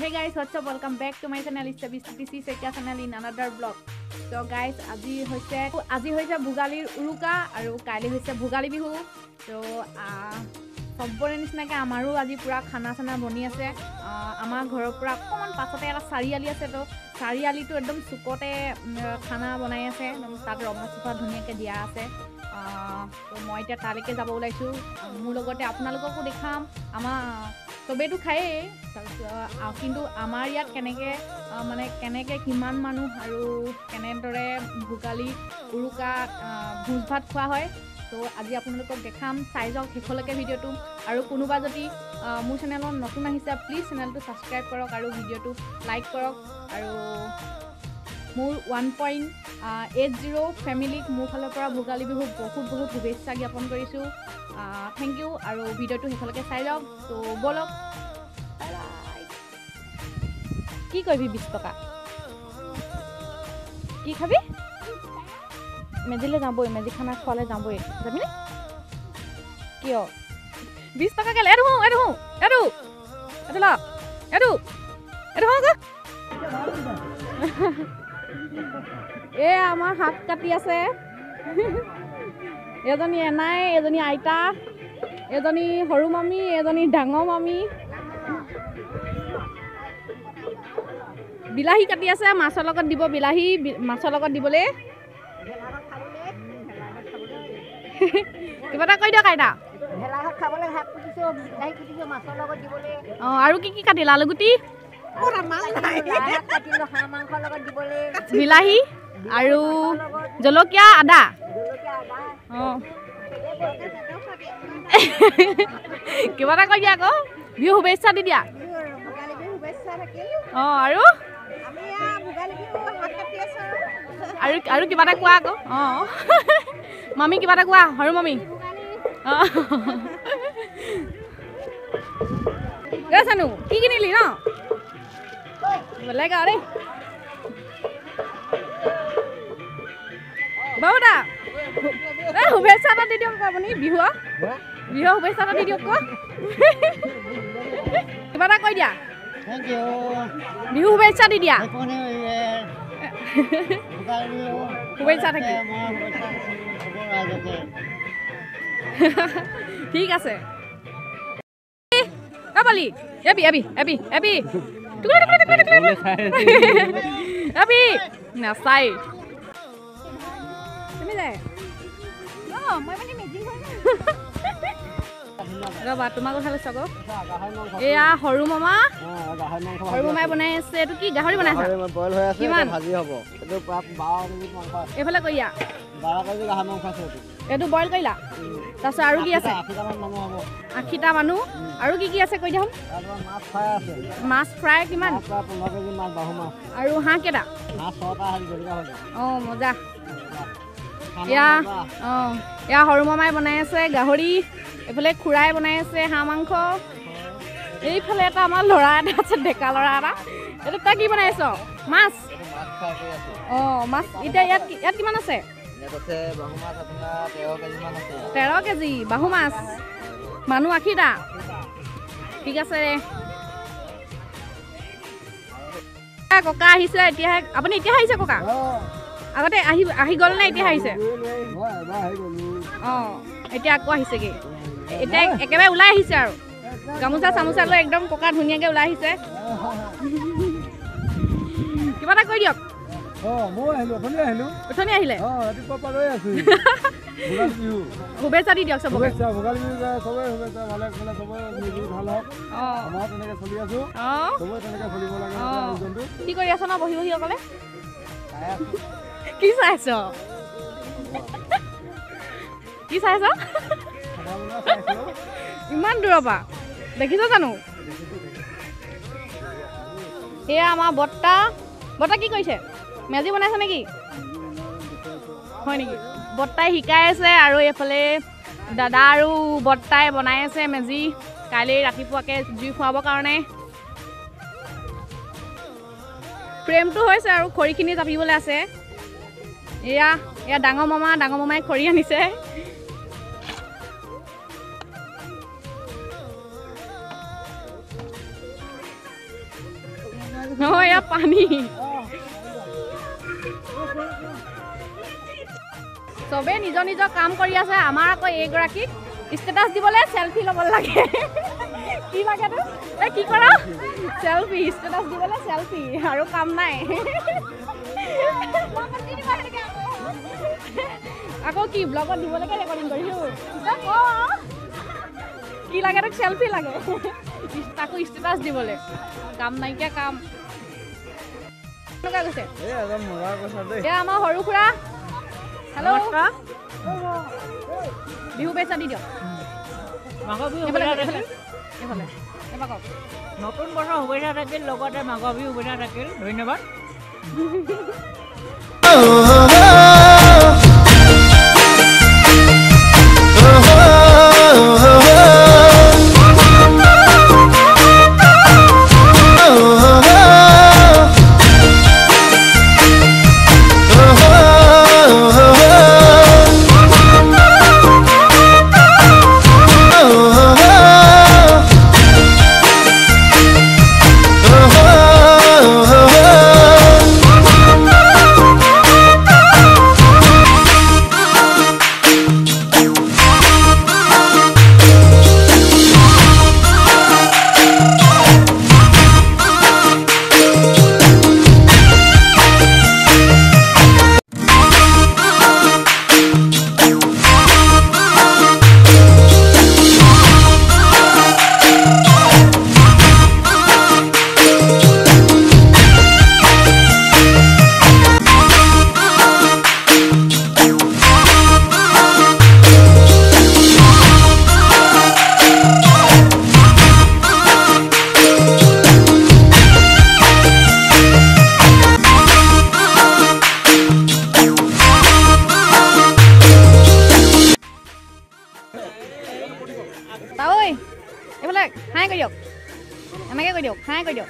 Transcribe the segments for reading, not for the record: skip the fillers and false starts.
Hey guys, what's up? Welcome back to my channel. It's BCTC Setia channel in another vlog. So guys, আজি হৈছে ভোগালীৰ উৰুকা আৰু কাইলৈ হৈছে ভোগালী বিহু। তো সবৰে নিচিনাকৈ আমাৰো আজি পুৰা খানা চানা বনি আছে। আমাৰ ঘৰৰ পৰা অকণমান পাছতে এটা চাৰিআলি আছে, তো চাৰিআলিটো একদম চুকতে খানা বনাই আছে, তাত ৰঙা চোফা ধুনীয়াকৈ দিয়া আছে। তো মই এতিয়া তালৈকে যাব ওলাইছোঁ, মোৰ লগতে আপোনালোককো দেখাম। আমাৰ চবেইতো খায়েই, কিন্তু আমাৰ ইয়াত কেনেকৈ কিমান মানুহ আৰু কেনেদৰে ভোগালী উৰুকাত ভোজ ভাত খোৱা হয়। তো আজি আপোনালোকক দেখাম, চাই যাওক শেষলৈকে ভিডিঅ'টো। আৰু কোনোবা যদি মোৰ চেনেলত নতুন আহিছে, প্লিজ চেনেলটো ছাবস্ক্ৰাইব কৰক আৰু ভিডিঅ'টো লাইক কৰক। আৰু মোৰ 1.80 ফেমিলিক মোৰ ফালৰ পৰা ভোগালী বিহু বহুত শুভেচ্ছা জ্ঞাপন কৰিছোঁ। Thank you. আৰু ভিডিঅ'টো শেষলৈকে চাই যাওক। তো ব'লক, কি কৰিবি? 20 টকা কি খাবি? মেজিলৈ যাবই, মেজি খানা খোৱালে যাবই, যাবিনে? কিয় 20 টকা কেলে? এইটো এ আমাৰ শাক কাটি আছে। এজনী এনাই, এজনী আইতা, এজনী সৰু মামী, এজনী ডাঙৰ মামী। বিলাহী কাটি আছে, মাছৰ লগত দিব। বিলাহী মাছৰ লগত দিবলৈ কিবা এটা কৈ দিয়ক আইতা। আৰু কি কাটিলা? আলুগুটি, বিলাহী আৰু জলকীয়া, আদা। কিবা এটা কৈ দিয়া আকৌ, বিহু শুভেচ্ছা দি দিয়া। আৰু কিবা এটা কোৱা আকৌ। মামী কিবা এটা কোৱা, সৰু মামী। চানো কি কিনিলি ন? বেলেগ আৰু দেই বাবু দা, শুভেচ্ছা এটা দি দিয়ক আপুনি। বিহুৰ শুভেচ্ছা এটা দি দিয়ক ক। কিবা এটা কৈ দিয়া, বিহু শুভেচ্ছা দি দিয়া। শুভেচ্ছা থাকিল, ঠিক আছে। পালি এবি নাচাই তুমি যায় ৰবা, তোমাৰ কথা লৈছ আকৌ। এয়া সৰু মামাই বনাই আছে। এইটো কি গাহৰি বনাইছা? কিমান এইফালে কৰিয়া? এইটো বইল কৰিলা? তাৰপিছত আৰু কি আছে? 80টা মানুহ। আৰু কি আছে কৈ দিয়া? মাছ ফ্ৰাই কিমান? আৰু হাঁহ কেইটা? মজা। এয়া সৰু মামাই বনাই আছে গাহৰি, এইফালে খুৰাই বনাই আছে হাঁহ মাংস, এইফালে এটা আমাৰ ল'ৰা এটা আছে, ডেকা ল'ৰা এটা। এইটো তই কি বনাই আছ? মাছ। মাছ। এতিয়া ইয়াত কিমান আছে? 13 কেজি বাহু মাছ। মানুহ 80টা। ঠিক আছে। ককা আহিছে এতিয়াহে। আপুনি এতিয়া আহিছে ককা? আগতে আহি গ'ল নে এতিয়া আহিছে? এতিয়া আকৌ আহিছেগৈ। এতিয়া একেবাৰে ওলাই আহিছে আৰু গামোচা চামোচা লৈ একদম ককা ধুনীয়াকৈ ওলাই আহিছে। কিবা এটা কৈ দিয়ক। উঠনি আহিলে? শুভেচ্ছা দি দিয়ক চবকে। কি কৰি আছ ন বহি অকলে? কি চাই আছ? ইমান দূৰৰ পৰা দেখিছ জানো? এয়া আমাৰ বৰ্তা কি কৰিছে? মেজি বনাইছে নেকি? হয় নেকি? বৰ্তাই শিকাই আছে আৰু এইফালে দাদা আৰু বৰ্তাই বনাই আছে মেজি কাইলৈ ৰাতিপুৱাকৈ জুই ফুৱাবৰ কাৰণে। ফ্ৰেমটো হৈছে আৰু খৰিখিনি জাপিবলৈ আছে। এয়া ডাঙৰ মামাই খৰি আনিছে। নহয় এয়া পানী চবে নিজৰ নিজৰ কাম কৰি আছে আমাৰ আকৌ এইগৰাকীক ষ্টেটাছ দিবলৈ চেলফি ল'ব লাগে কি লাগে তো এই কি কৰা চেলফি ষ্টেটাছ দিবলৈ চেলফি আৰু কাম নাই আকৌ কি ব্লগত দিবলৈকে ৰেকৰ্ডিং কৰিছোঁ কি লাগে তোক চেলফি লাগে তাকো ষ্টেটাছ দিবলৈ কাম নাইকিয়া কাম কেনেকুৱা গৈছে এয়া আমাৰ সৰু খুৰা হেল্ল' বিহু বেচা দি দিয়ক নতুন বছৰ শুভেচ্ছা থাকিল লগতে মাঘৰ বিহু শুভেচ্ছা থাকিল ধন্যবাদ ঐ এইফালে হাই কৰি দিয়ক এনেকৈ কৰি দিয়ক হাই কৰি দিয়ক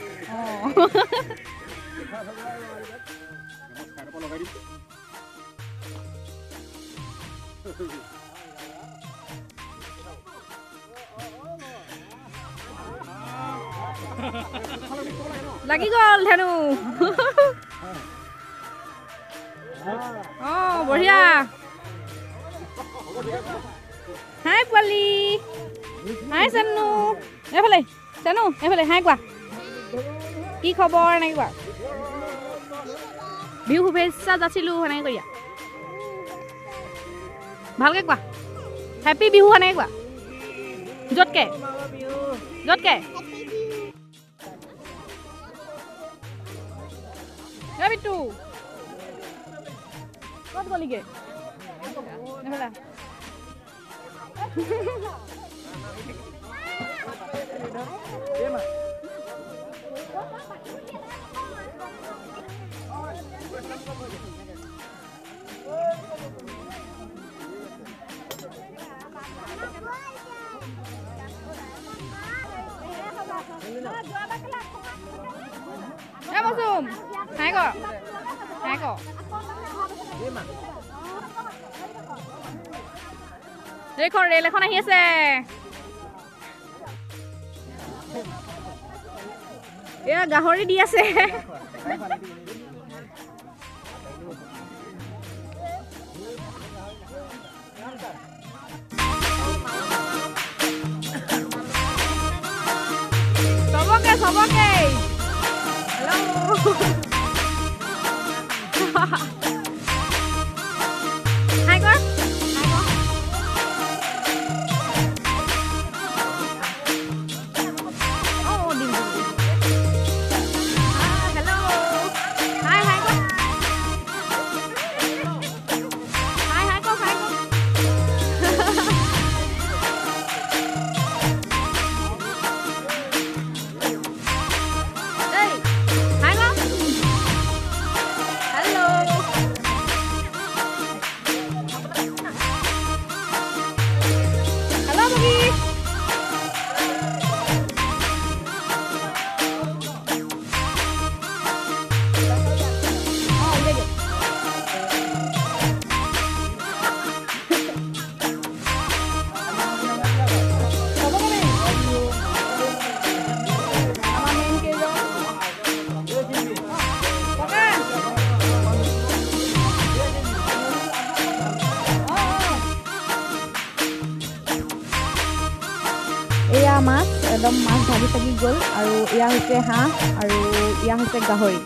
লাগি গ'ল ধেনু বঢ়িয়া হাই পোৱালি হাই চেনু এইফালে চেনু এইফালে হাই কোৱা কি খবৰ এনেকৈ কোৱা বিহু শুভেচ্ছা যাচিলোঁ সেনেকৈ কৰিয়া ভালকৈ কোৱা হেপী বিহু সেনেকৈ কোৱা য'তকৈ বিটু ক'ত গলিগে এইফালে মৌচুম হাই ক ৰেল এখন আহি আছে এয়া গাহৰি দি আছে চবকে হাই কৰ একদম মাছ ভাগি থাকি গ'ল আৰু এয়া হৈছে হাঁহ আৰু এয়া হৈছে গাহৰি